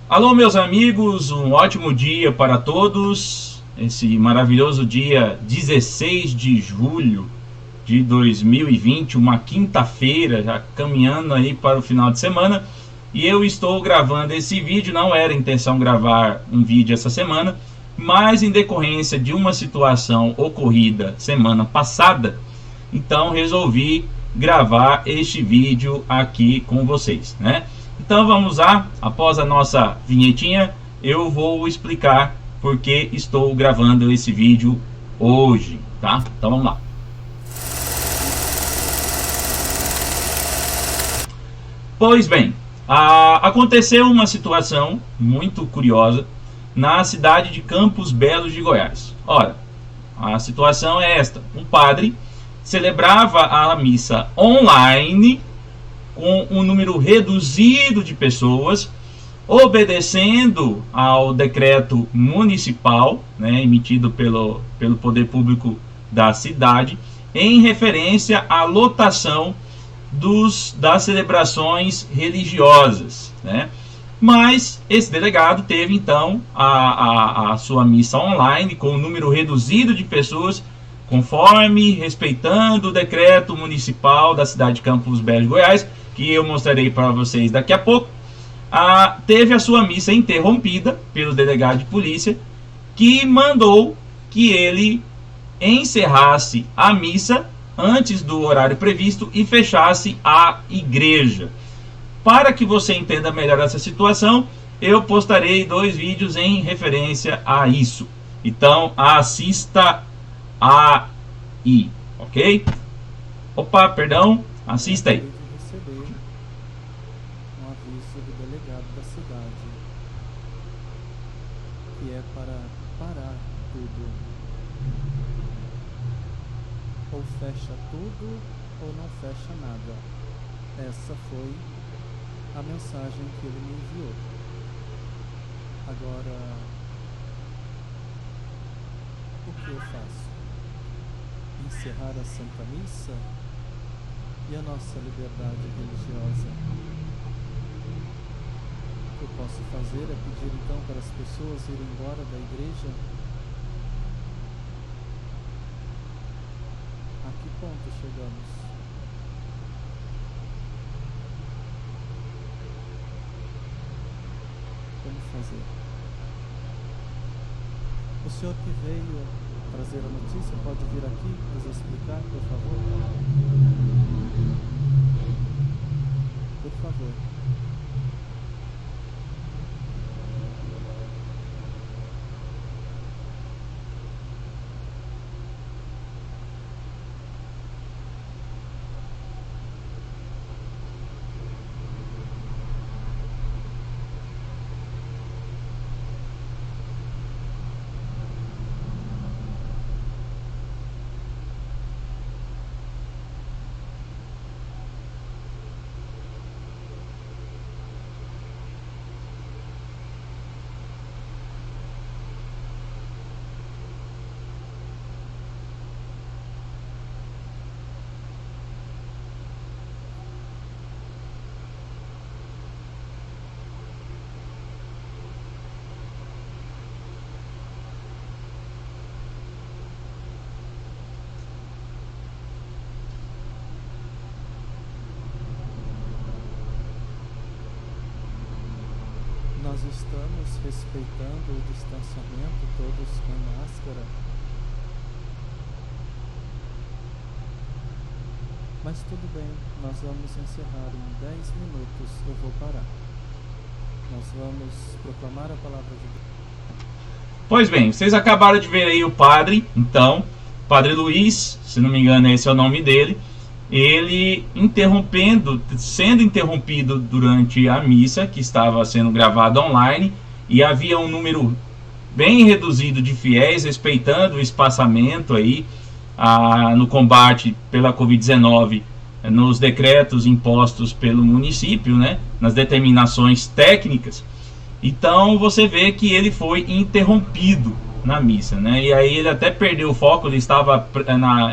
Alô, meus amigos, um ótimo dia para todos. Esse maravilhoso dia 16 de julho de 2020, uma quinta-feira, já caminhando aí para o final de semana. E eu estou gravando esse vídeo, não era a intenção gravar um vídeo essa semana, mas em decorrência de uma situação ocorrida semana passada, então resolvi gravar este vídeo aqui com vocês, né? Então vamos lá, após a nossa vinhetinha, eu vou explicar por que estou gravando esse vídeo hoje, tá? Então vamos lá. Pois bem, aconteceu uma situação muito curiosa na cidade de Campos Belos de Goiás. Ora, a situação é esta: um padre celebrava a missa online com um número reduzido de pessoas, obedecendo ao decreto municipal, né, emitido pelo poder público da cidade, em referência à lotação das celebrações religiosas, né? Mas esse delegado teve então a sua missa online com um número reduzido de pessoas, conforme, respeitando o decreto municipal da cidade de Campos Belos de Goiás, que eu mostrarei para vocês daqui a pouco. Teve a sua missa interrompida pelo delegado de polícia, que mandou que ele encerrasse a missa antes do horário previsto e fechasse a igreja. Para que você entenda melhor essa situação, eu postarei 2 vídeos em referência a isso. Então assista aí, ok? Opa, perdão, assista aí. Receber um aviso do delegado da cidade, que é para parar tudo. Ou fecha tudo ou não fecha nada. Essa foi a mensagem que ele me enviou. Agora, o que eu faço? Encerrar a Santa Missa e a nossa liberdade religiosa? O que eu posso fazer é pedir então para as pessoas irem embora da igreja? A que ponto chegamos? Como fazer? O senhor que veio trazer a notícia pode vir aqui nos explicar, por favor? Por favor. Nós estamos respeitando o distanciamento, todos com máscara. Mas tudo bem, nós vamos encerrar em 10 minutos, eu vou parar. Nós vamos proclamar a palavra de Deus. Pois bem, vocês acabaram de ver aí o padre, então, Padre Luiz, se não me engano esse é o nome dele, ele sendo interrompido durante a missa, que estava sendo gravada online, e havia um número bem reduzido de fiéis, respeitando o espaçamento aí no combate pela Covid-19, nos decretos impostos pelo município, né, nas determinações técnicas. Então você vê que ele foi interrompido na missa, né? E aí ele até perdeu o foco, ele estava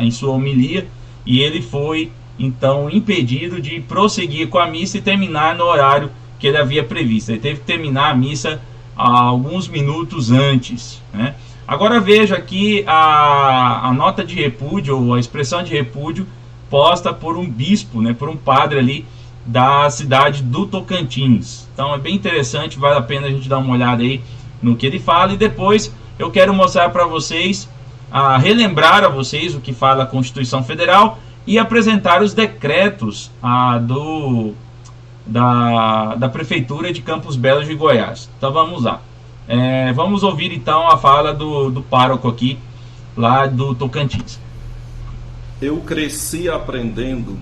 em sua homilia e ele foi então impedido de prosseguir com a missa e terminar no horário que ele havia previsto. Ele teve que terminar a missa alguns minutos antes, né? Agora veja aqui a nota de repúdio, ou a expressão de repúdio posta por um bispo, né, por um padre ali da cidade do Tocantins. Então é bem interessante, vale a pena a gente dar uma olhada aí no que ele fala. E depois eu quero mostrar para vocês, relembrar a vocês o que fala a Constituição Federal e apresentar os decretos da Prefeitura de Campos Belos de Goiás. Então vamos lá. Vamos ouvir então a fala do pároco aqui, lá do Tocantins. Eu cresci aprendendo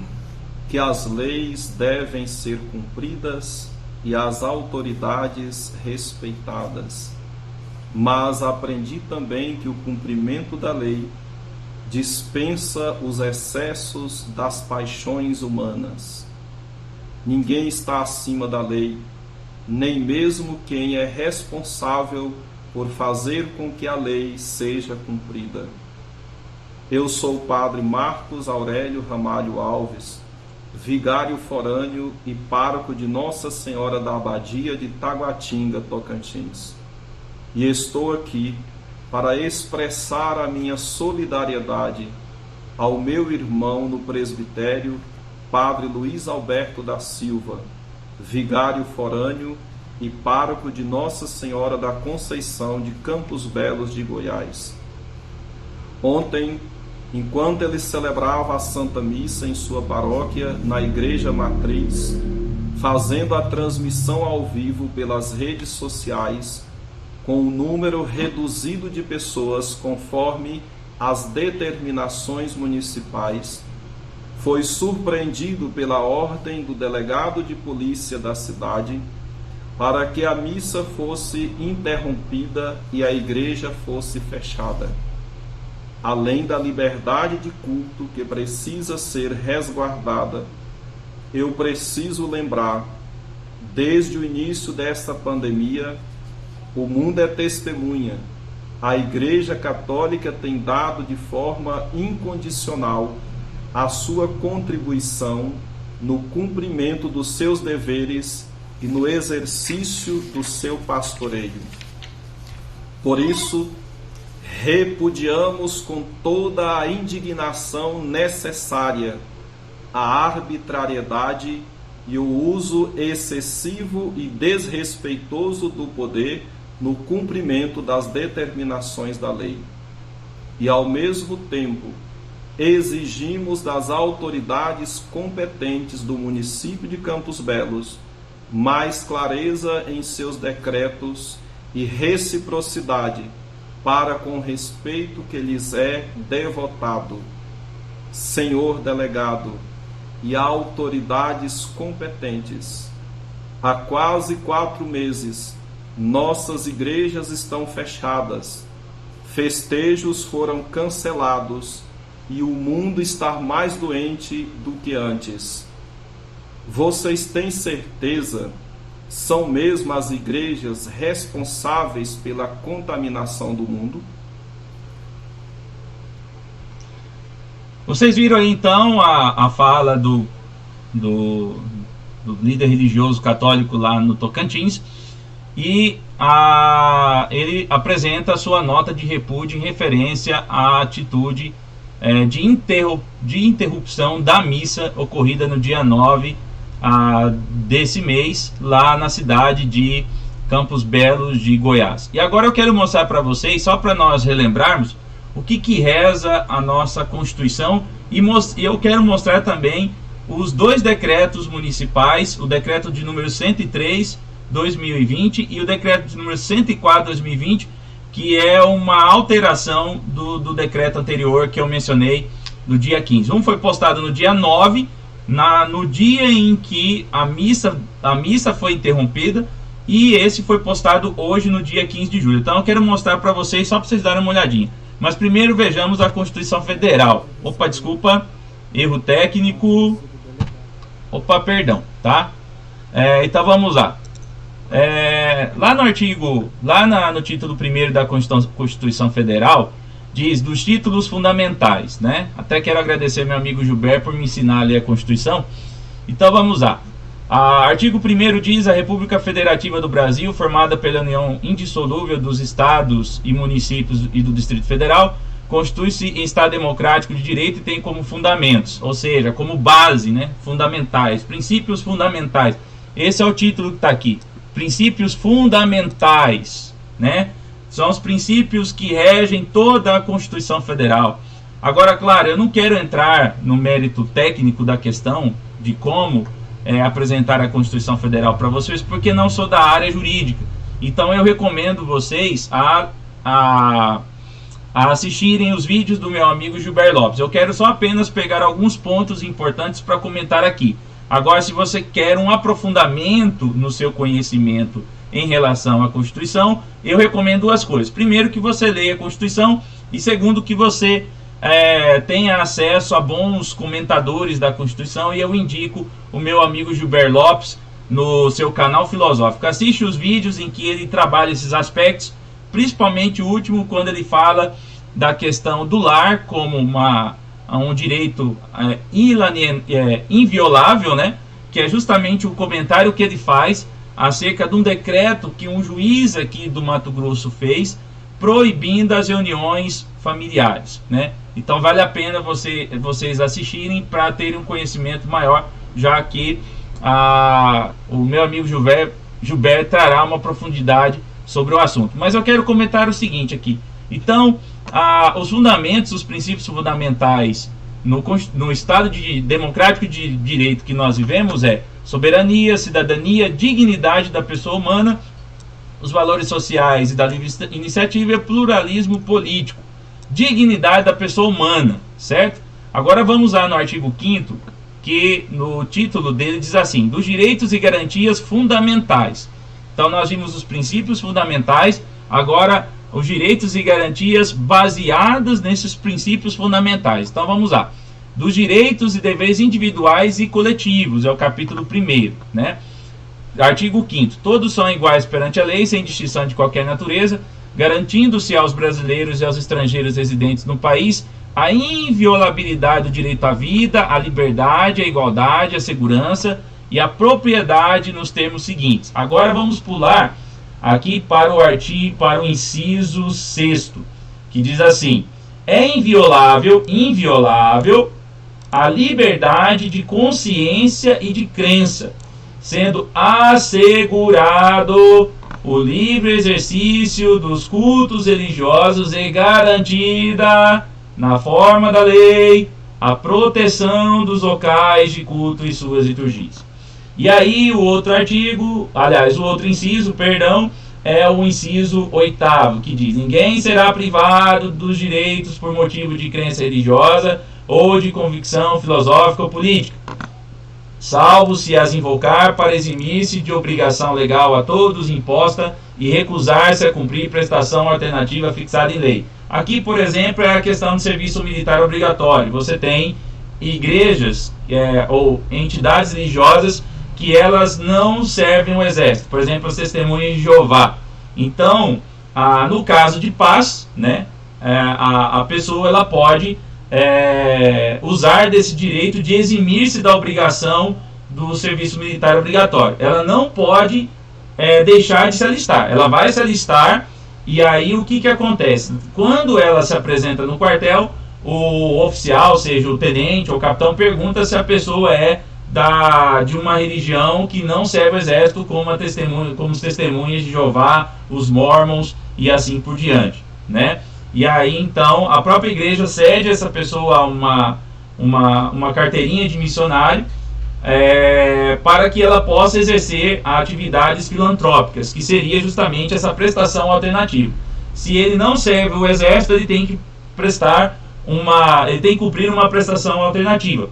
que as leis devem ser cumpridas e as autoridades respeitadas. Mas aprendi também que o cumprimento da lei dispensa os excessos das paixões humanas. Ninguém está acima da lei, nem mesmo quem é responsável por fazer com que a lei seja cumprida. Eu sou o padre Marcos Aurélio Ramalho Alves, vigário forâneo e pároco de Nossa Senhora da Abadia de Taguatinga, Tocantins. E estou aqui para expressar a minha solidariedade ao meu irmão no presbitério, Padre Luiz Alberto da Silva, vigário forâneo e pároco de Nossa Senhora da Conceição de Campos Belos de Goiás. Ontem, enquanto ele celebrava a Santa Missa em sua paróquia, na Igreja Matriz, fazendo a transmissão ao vivo pelas redes sociais, com um número reduzido de pessoas conforme as determinações municipais, foi surpreendido pela ordem do delegado de polícia da cidade para que a missa fosse interrompida e a igreja fosse fechada. Além da liberdade de culto que precisa ser resguardada, eu preciso lembrar, desde o início desta pandemia, o mundo é testemunha. A Igreja Católica tem dado de forma incondicional a sua contribuição no cumprimento dos seus deveres e no exercício do seu pastoreio. Por isso, repudiamos com toda a indignação necessária a arbitrariedade e o uso excessivo e desrespeitoso do poder no cumprimento das determinações da lei. E, ao mesmo tempo, exigimos das autoridades competentes do município de Campos Belos mais clareza em seus decretos e reciprocidade para com o respeito que lhes é devotado. Senhor delegado e autoridades competentes, há quase 4 meses, nossas igrejas estão fechadas, festejos foram cancelados e o mundo está mais doente do que antes. Vocês têm certeza? São mesmo as igrejas responsáveis pela contaminação do mundo? Vocês viram aí então a fala do líder religioso católico lá no Tocantins, e ele apresenta a sua nota de repúdio em referência à atitude de interrupção da missa ocorrida no dia 9 desse mês, lá na cidade de Campos Belos de Goiás. E agora eu quero mostrar para vocês, só para nós relembrarmos, o que reza a nossa Constituição, e eu quero mostrar também os 2 decretos municipais, o decreto de número 103/2020 e o decreto de número 104/2020, que é uma alteração do decreto anterior que eu mencionei no dia 15. Um foi postado no dia 9, no dia em que a missa foi interrompida, e esse foi postado hoje no dia 15 de julho. Então eu quero mostrar para vocês, só para vocês darem uma olhadinha. Mas primeiro vejamos a Constituição Federal. Opa, desculpa, erro técnico. Opa, perdão, tá? Então vamos lá. Lá no título 1º da Constituição Federal, diz dos títulos fundamentais, né? Até quero agradecer meu amigo Gilberto por me ensinar a ler a Constituição. Então vamos lá. Artigo 1º diz: a República Federativa do Brasil, formada pela união indissolúvel dos estados e municípios e do Distrito Federal, constitui-se em Estado democrático de direito e tem como fundamentos, ou seja, como base, né, fundamentais, princípios fundamentais. Esse é o título que está aqui. Princípios fundamentais, né? São os princípios que regem toda a Constituição Federal. Agora, claro, eu não quero entrar no mérito técnico da questão de como apresentar a Constituição Federal para vocês, porque não sou da área jurídica. Então eu recomendo vocês a assistirem os vídeos do meu amigo Gilberto Lopes. Eu quero só apenas pegar alguns pontos importantes para comentar aqui. Agora, se você quer um aprofundamento no seu conhecimento em relação à Constituição, eu recomendo duas coisas. Primeiro, que você leia a Constituição, e segundo, que você tenha acesso a bons comentadores da Constituição, e eu indico o meu amigo Gilberto Lopes no seu canal filosófico. Assiste os vídeos em que ele trabalha esses aspectos, principalmente o último, quando ele fala da questão do lar como um direito inviolável, né? Que é justamente o comentário que ele faz acerca de um decreto que um juiz aqui do Mato Grosso fez, proibindo as reuniões familiares, né? Então vale a pena vocês assistirem para terem um conhecimento maior, já que o meu amigo Gilberto trará uma profundidade sobre o assunto. Mas eu quero comentar o seguinte aqui. Então, os fundamentos, os princípios fundamentais no Estado democrático de direito que nós vivemos é soberania, cidadania, dignidade da pessoa humana, os valores sociais e da livre iniciativa e pluralismo político. Dignidade da pessoa humana, certo? Agora vamos lá no artigo 5º, que no título dele diz assim: dos direitos e garantias fundamentais. Então nós vimos os princípios fundamentais, agora os direitos e garantias baseados nesses princípios fundamentais. Então vamos lá. Dos direitos e deveres individuais e coletivos, é o capítulo 1º, né? Artigo 5º. Todos são iguais perante a lei, sem distinção de qualquer natureza, garantindo-se aos brasileiros e aos estrangeiros residentes no país a inviolabilidade do direito à vida, à liberdade, à igualdade, à segurança e à propriedade nos termos seguintes. Agora vamos pular aqui para o inciso 6º, que diz assim: é inviolável a liberdade de consciência e de crença, sendo assegurado o livre exercício dos cultos religiosos e garantida, na forma da lei, a proteção dos locais de culto e suas liturgias. E aí o outro inciso, é o inciso 8º, que diz: ninguém será privado dos direitos por motivo de crença religiosa ou de convicção filosófica ou política, salvo se as invocar para eximir-se de obrigação legal a todos imposta e recusar-se a cumprir prestação alternativa fixada em lei. Aqui, por exemplo, é a questão do serviço militar obrigatório. Você tem igrejas ou entidades religiosas que elas não servem o exército, por exemplo, as Testemunhas de Jeová. Então, no caso de paz, né, a pessoa ela pode usar desse direito de eximir-se da obrigação do serviço militar obrigatório. Ela não pode deixar de se alistar. Ela vai se alistar, e aí o que acontece? Quando ela se apresenta no quartel, o oficial, seja o tenente ou o capitão, pergunta se a pessoa é de uma religião que não serve o exército, como os Testemunhas de Jeová, os Mormons e assim por diante, né? E aí então a própria igreja cede a essa pessoa uma carteirinha de missionário para que ela possa exercer atividades filantrópicas, que seria justamente essa prestação alternativa. Se ele não serve o exército, ele tem que cumprir uma prestação alternativa,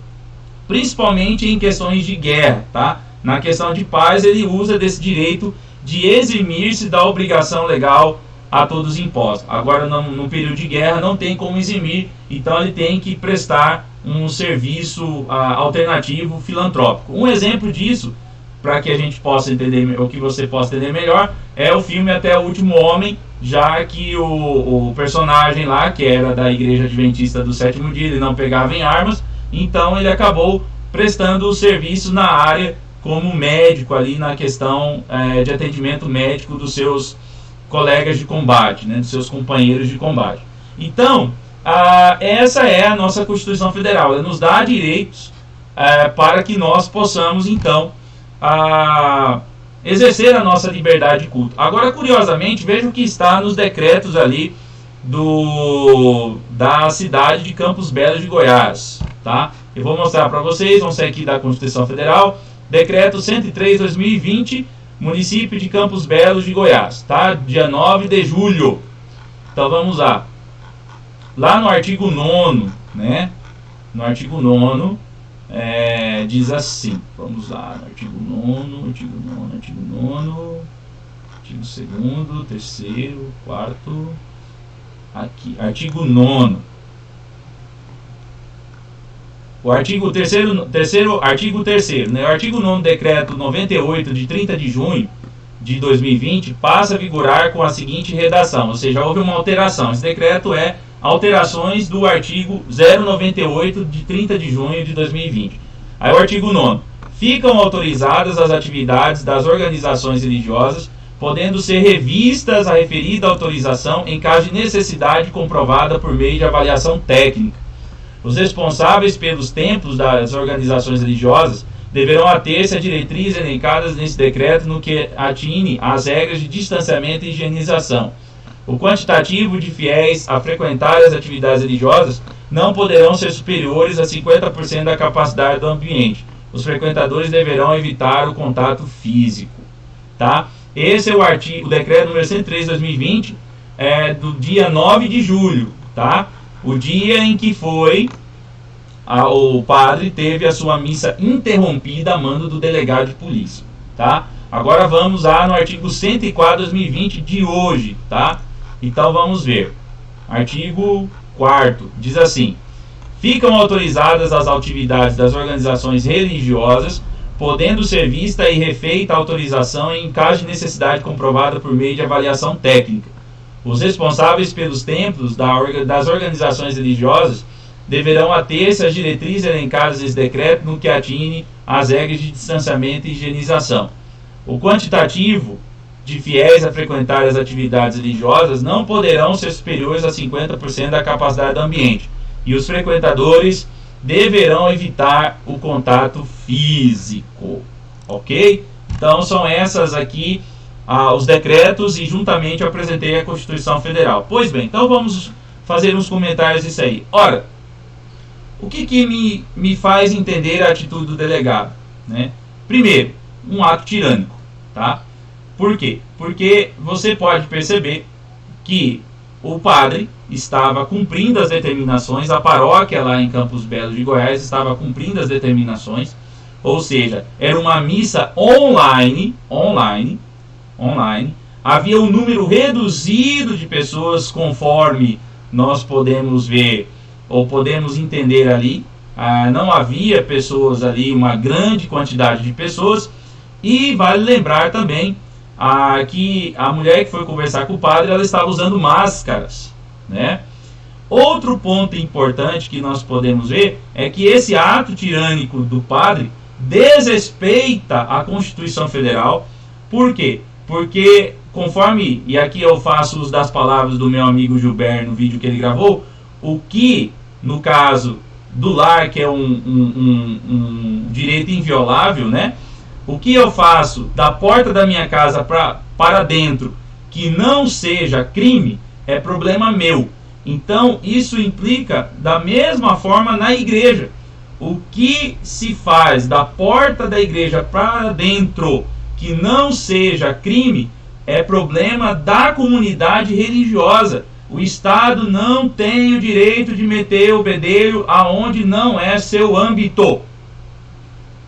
principalmente em questões de guerra, tá? Na questão de paz, ele usa desse direito de eximir-se da obrigação legal a todos impostos. Agora, no período de guerra, não tem como eximir, então ele tem que prestar um serviço alternativo filantrópico. Um exemplo disso, para que a gente possa entender, ou que você possa entender melhor, é o filme Até o Último Homem, já que o personagem lá, que era da Igreja Adventista do Sétimo Dia, ele não pegava em armas, então ele acabou prestando o serviço na área como médico ali na questão de atendimento médico dos seus colegas de combate, né, dos seus companheiros de combate. Então, essa é a nossa Constituição Federal. Ela nos dá direitos para que nós possamos, então, exercer a nossa liberdade de culto. Agora, curiosamente, veja o que está nos decretos ali da cidade de Campos Belos de Goiás. Tá? Eu vou mostrar para vocês, vamos sair aqui da Constituição Federal, decreto 103/2020, município de Campos Belos de Goiás, tá? Dia 9 de julho. Então vamos lá. Lá no artigo 9º, né? No artigo 9º, diz assim, vamos lá, no artigo 9º, artigo 2º, 3º, 4º, aqui, artigo 9º. O artigo 3º, artigo 3º, né? O artigo 9º, decreto 98 de 30 de junho de 2020 passa a vigorar com a seguinte redação, ou seja, houve uma alteração. Esse decreto é alterações do artigo 098 de 30 de junho de 2020. Aí o artigo 9º. Ficam autorizadas as atividades das organizações religiosas, podendo ser revistas a referida autorização em caso de necessidade comprovada por meio de avaliação técnica. Os responsáveis pelos templos das organizações religiosas deverão ater-se a diretrizes elencadas nesse decreto no que atine às regras de distanciamento e higienização. O quantitativo de fiéis a frequentar as atividades religiosas não poderão ser superiores a 50% da capacidade do ambiente. Os frequentadores deverão evitar o contato físico. Tá? Esse é o decreto número 103/2020, do dia 9 de julho. Tá? O dia em que o padre teve a sua missa interrompida a mando do delegado de polícia. Tá? Agora vamos lá no artigo 104/2020 de hoje. Tá? Então vamos ver. Artigo 4º diz assim: ficam autorizadas as atividades das organizações religiosas, podendo ser vista e refeita a autorização em caso de necessidade comprovada por meio de avaliação técnica. Os responsáveis pelos templos das organizações religiosas deverão ater-se às diretrizes elencadas nesse decreto no que atine às regras de distanciamento e higienização. O quantitativo de fiéis a frequentar as atividades religiosas não poderão ser superiores a 50% da capacidade do ambiente, e os frequentadores deverão evitar o contato físico. Ok? Então são essas aqui os decretos, e juntamente eu apresentei a Constituição Federal. Pois bem, então vamos fazer uns comentários disso aí. Ora, o que me faz entender a atitude do delegado? Né? Primeiro, um ato tirânico. Tá? Por quê? Porque você pode perceber que o padre estava cumprindo as determinações, a paróquia lá em Campos Belos de Goiás estava cumprindo as determinações, ou seja, era uma missa online, havia um número reduzido de pessoas, conforme nós podemos ver, ou podemos entender ali, não havia pessoas ali, uma grande quantidade de pessoas, e vale lembrar também que a mulher que foi conversar com o padre, ela estava usando máscaras, né? Outro ponto importante que nós podemos ver é que esse ato tirânico do padre desrespeita a Constituição Federal. Por quê? Porque conforme, e aqui eu faço uso das palavras do meu amigo Gilberto no vídeo que ele gravou, o que no caso do lar, que é um direito inviolável, né? O que eu faço da porta da minha casa para dentro que não seja crime é problema meu. Então isso implica da mesma forma na igreja. O que se faz da porta da igreja para dentro que não seja crime é problema da comunidade religiosa. O Estado não tem o direito de meter o bedelho aonde não é seu âmbito.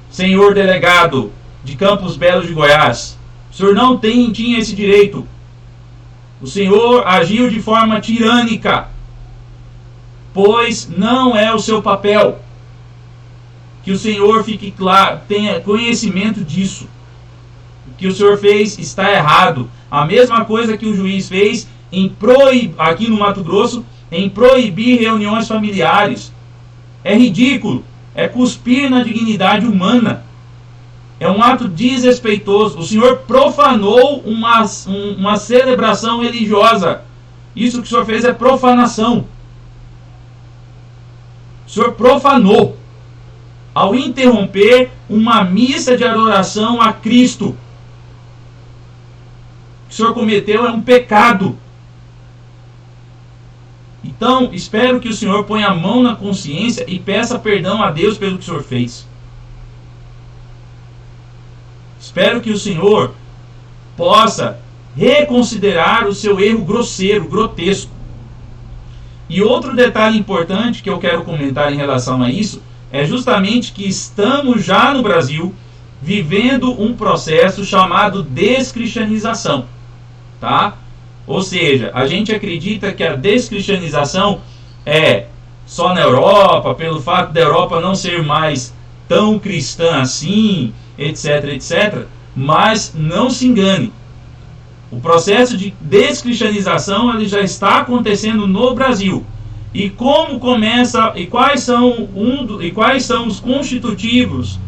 Senhor delegado de Campos Belos de Goiás, o senhor não tinha esse direito. O senhor agiu de forma tirânica, pois não é o seu papel. Que o senhor fique claro, tenha conhecimento disso. O que o senhor fez está errado. A mesma coisa que o juiz fez aqui no Mato Grosso, em proibir reuniões familiares. É ridículo, é cuspir na dignidade humana. É um ato desrespeitoso. O Senhor profanou uma celebração religiosa. Isso que o Senhor fez é profanação. O Senhor profanou ao interromper uma missa de adoração a Cristo. O que o Senhor cometeu é um pecado. Então, espero que o Senhor ponha a mão na consciência e peça perdão a Deus pelo que o Senhor fez. Espero que o Senhor possa reconsiderar o seu erro grosseiro, grotesco. E outro detalhe importante que eu quero comentar em relação a isso é justamente que estamos já no Brasil vivendo um processo chamado descristianização, tá? Ou seja, a gente acredita que a descristianização é só na Europa, pelo fato da Europa não ser mais tão cristã assim, etc, etc. Mas não se engane. O processo de descristianização ele já está acontecendo no Brasil. E como começa e quais são os constitutivos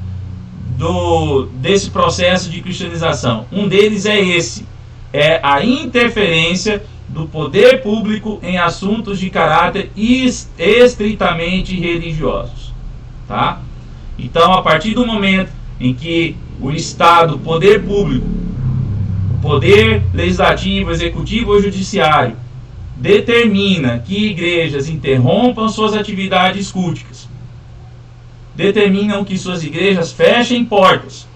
desse processo de cristianização? Um deles é esse: é a interferência do poder público em assuntos de caráter estritamente religiosos, tá? Então, a partir do momento em que o Estado, o poder público, o poder legislativo, executivo ou judiciário determina que igrejas interrompam suas atividades culticas, determinam que suas igrejas fechem portas,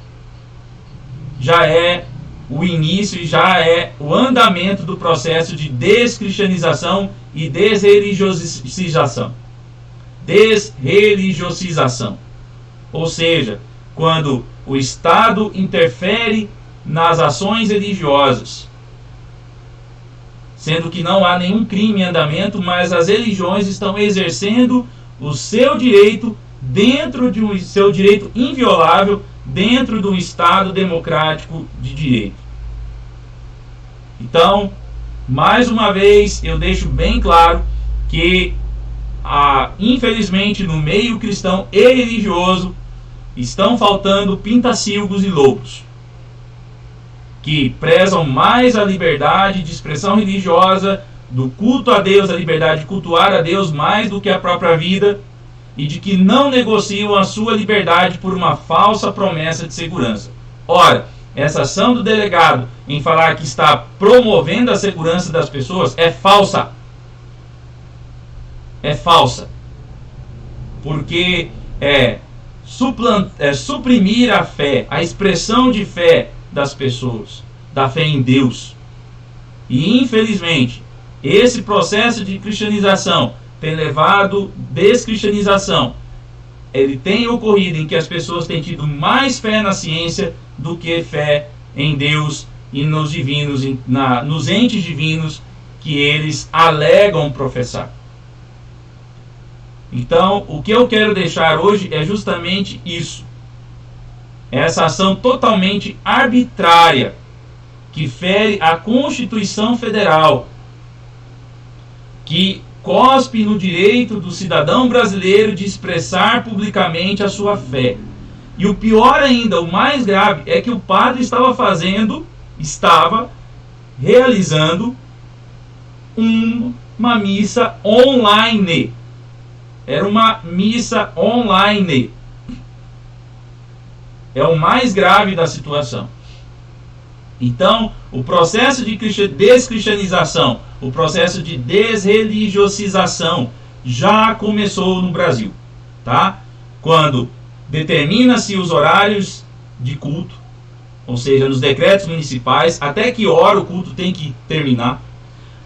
já é o início e já é o andamento do processo de descristianização e desreligiosização. Desreligiosização. Ou seja, quando o Estado interfere nas ações religiosas, sendo que não há nenhum crime em andamento, mas as religiões estão exercendo o seu direito dentro de seu direito inviolável dentro de um Estado democrático de direito. Então, mais uma vez, eu deixo bem claro que, infelizmente, no meio cristão e religioso, estão faltando pintacilgos e lobos, que prezam mais a liberdade de expressão religiosa, do culto a Deus, a liberdade de cultuar a Deus mais do que a própria vida, e de que não negociam a sua liberdade por uma falsa promessa de segurança. Ora, essa ação do delegado em falar que está promovendo a segurança das pessoas é falsa. É falsa. Porque é suprimir a fé, a expressão de fé das pessoas, da fé em Deus. E infelizmente, esse processo de cristianização tem levado descristianização. Ele tem ocorrido em que as pessoas têm tido mais fé na ciência do que fé em Deus e nos divinos, nos entes divinos que eles alegam professar. Então, o que eu quero deixar hoje é justamente isso. Essa ação totalmente arbitrária que fere a Constituição Federal, que cospe no direito do cidadão brasileiro de expressar publicamente a sua fé. E o pior ainda, o mais grave, é que o padre estava realizando uma missa online. Era uma missa online. É o mais grave da situação. Então, o processo de descristianização, o processo de desreligiosização já começou no Brasil, tá? Quando determina-se os horários de culto, ou seja, nos decretos municipais, até que hora o culto tem que terminar.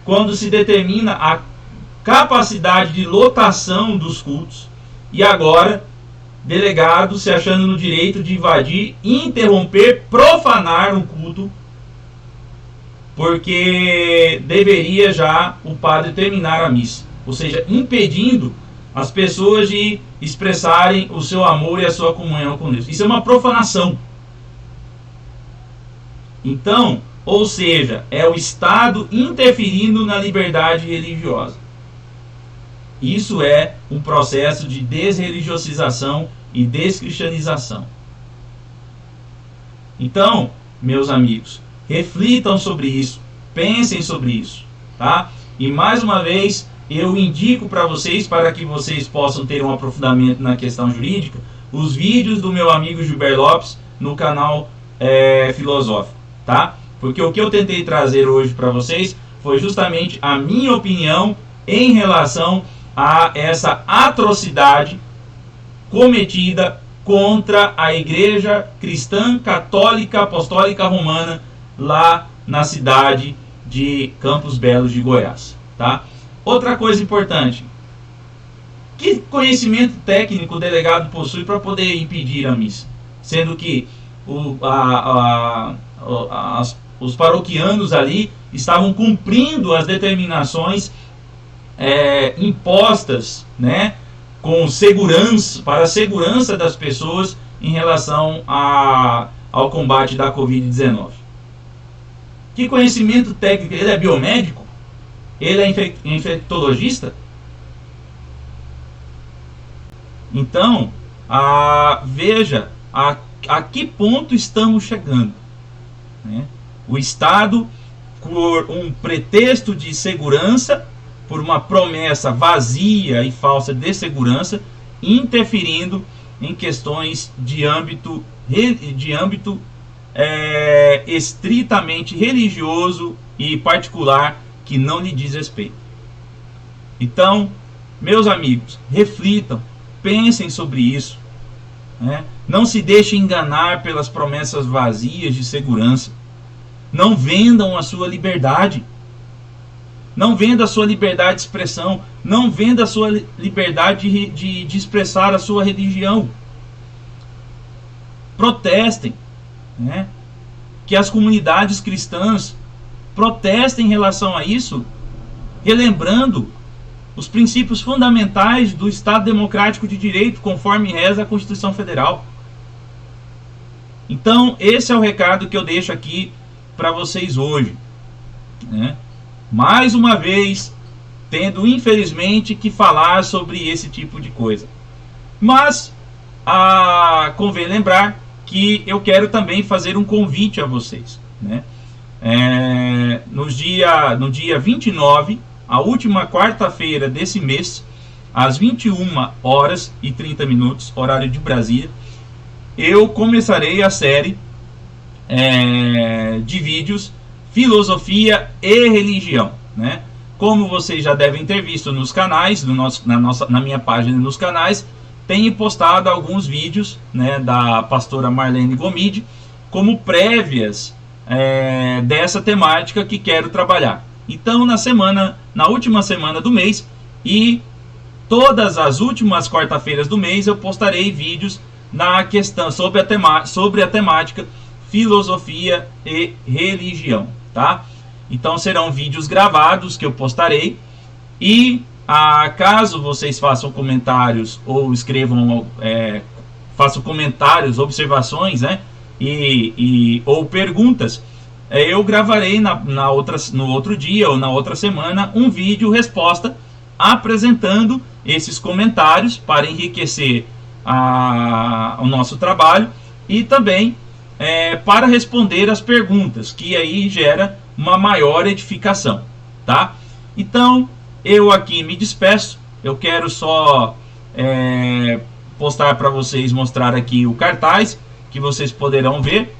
Quando se determina a capacidade de lotação dos cultos, e agora delegados se achando no direito de invadir, interromper, profanar um culto, porque deveria já o padre terminar a missa, ou seja, impedindo as pessoas de expressarem o seu amor e a sua comunhão com Deus. Isso é uma profanação. Então, ou seja, é o Estado interferindo na liberdade religiosa. Isso é um processo de desreligiosização e descristianização. Então, meus amigos, reflitam sobre isso, pensem sobre isso, tá? E mais uma vez, eu indico para vocês, para que vocês possam ter um aprofundamento na questão jurídica, os vídeos do meu amigo Gilberto Lopes no canal Filosófico, tá? Porque o que eu tentei trazer hoje para vocês foi justamente a minha opinião em relação a essa atrocidade cometida contra a Igreja Cristã Católica Apostólica Romana lá na cidade de Campos Belos de Goiás, tá? Outra coisa importante: que conhecimento técnico o delegado possui para poder impedir a missa, sendo que os paroquianos ali estavam cumprindo as determinações impostas, né, com segurança, para a segurança das pessoas em relação ao combate da Covid-19. Que conhecimento técnico? Ele é biomédico? Ele é infectologista? Então, veja a que ponto estamos chegando, né? O Estado, por um pretexto de segurança, por uma promessa vazia e falsa de segurança, interferindo em questões de âmbito estritamente religioso e particular, que não lhe diz respeito. Então, meus amigos, reflitam, pensem sobre isso, né? Não se deixem enganar pelas promessas vazias de segurança. Não vendam a sua liberdade. Não venda a sua liberdade de expressão. Não venda a sua liberdade de expressar a sua religião. Protestem, né? Que as comunidades cristãs protestem em relação a isso, relembrando os princípios fundamentais do Estado Democrático de Direito, conforme reza a Constituição Federal. Então, esse é o recado que eu deixo aqui para vocês hoje, né? Mais uma vez, tendo infelizmente que falar sobre esse tipo de coisa. Mas convém lembrar que eu quero também fazer um convite a vocês, né? No dia 29, a última quarta-feira desse mês, às 21h30, horário de Brasília, eu começarei a série de vídeos Filosofia e Religião, né? Como vocês já devem ter visto nos canais, na minha página nos canais, tenho postado alguns vídeos, né, da pastora Marlene Gomide, como prévias dessa temática que quero trabalhar. Então, na última semana do mês e todas as últimas quarta-feiras do mês, eu postarei vídeos na questão sobre a temática Filosofia e Religião, tá? Então serão vídeos gravados que eu postarei, e caso vocês façam comentários ou escrevam, façam comentários, observações, né, ou perguntas, eu gravarei no outro dia ou na outra semana um vídeo resposta apresentando esses comentários para enriquecer o nosso trabalho, e também para responder as perguntas, que aí gera uma maior edificação, tá? Então, eu aqui me despeço. Eu quero só postar para vocês, mostrar aqui o cartaz, que vocês poderão ver.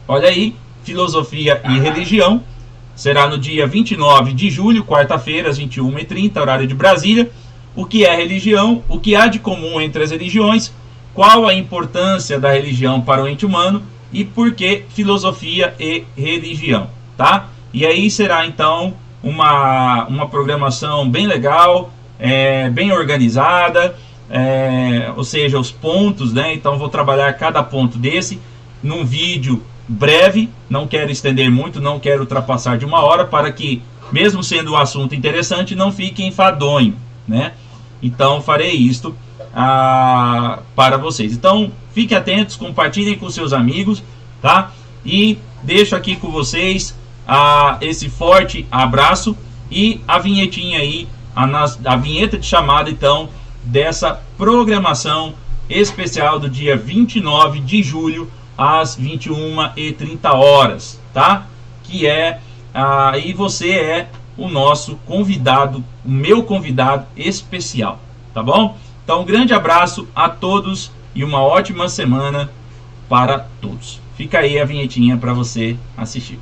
Olha aí, Filosofia e Religião. Será no dia 29 de julho, quarta-feira, às 21h30, horário de Brasília. O que é religião? O que há de comum entre as religiões? Qual a importância da religião para o ente humano? E por que filosofia e religião, tá? E aí será então uma programação bem legal, bem organizada, ou seja, os pontos, né? Então vou trabalhar cada ponto desse num vídeo breve, não quero estender muito, não quero ultrapassar de 1 hora, para que, mesmo sendo um assunto interessante, não fique enfadonho, né? Então farei isto para vocês. Então fiquem atentos, compartilhem com seus amigos, tá? E deixo aqui com vocês esse forte abraço e a vinhetinha aí, a vinheta de chamada então dessa programação especial do dia 29 de julho às 21h30, tá? Que é, e você é o nosso convidado, o meu convidado especial, tá bom? Então, um grande abraço a todos e uma ótima semana para todos. Fica aí a vinhetinha para você assistir.